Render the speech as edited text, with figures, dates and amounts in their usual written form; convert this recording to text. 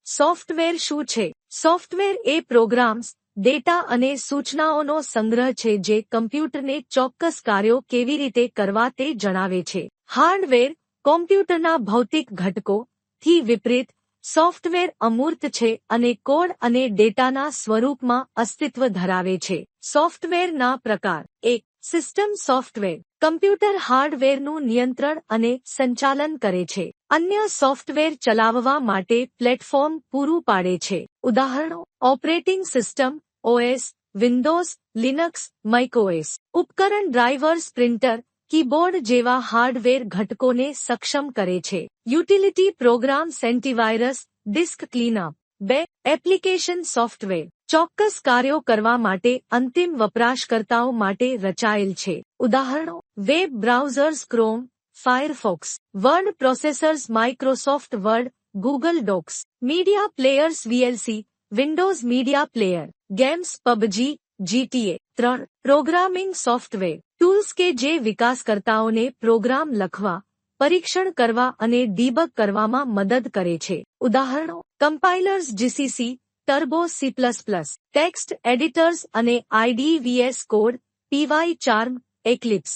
Software શું છે? Software એ programs, data અને સૂચનાઓનો સંગ્રહ છે જે કમ્પ્યુટરને ચોક્કસ કાર્યો કેવી રીતે કરવા તે જણાવે છે. હાર્ડવેર, કોમ્પ્યુટરના ભૌતિક ઘટકો થી વિપરીત, સોફ્ટવેર અમૂર્ત છે અને કોડ અને ડેટાના સ્વરૂપમાં અસ્તિત્વ ધરાવે છે. સોફ્ટવેરના પ્રકાર. 1. System software. કમ્પ્યુટર હાર્ડવેરનું નિયંત્રણ અને સંચાલન કરે છે. અન્ય સોફ્ટવેર ચલાવવા માટે પ્લેટફોર્મ પૂરું પાડે છે. ઉદાહરણો: operating system OS, Windows, Linux, macOS. ઉપકરણ ડ્રાઇવર્સ, પ્રિન્ટર, કીબોર્ડ જેવા હાર્ડવેર ઘટકોને સક્ષમ કરે છે. Utility programs, antivirus, disk cleanup. 2. Application software. ચોક્કસ કાર્યો કરવા માટે અંતિમ વપરાશકર્તાઓ માટે રચાયેલ છે. ઉદાહરણો: web browsers, chrome, Firefox. Word processors, Microsoft word, Google docs. Media players, VLC, Windows media player. Games, PUBG, GTA. 3. Programming software. Tools કે જે વિકાસકર્તાઓને પ્રોગ્રામ લખવા, પરીક્ષણ કરવા અને ડીબગ કરવામાં મદદ કરે છે. ઉદાહરણો: compilers, GCC, turbo, C++. Text editors અને IDE, VS code, PyCharm, Eclipse.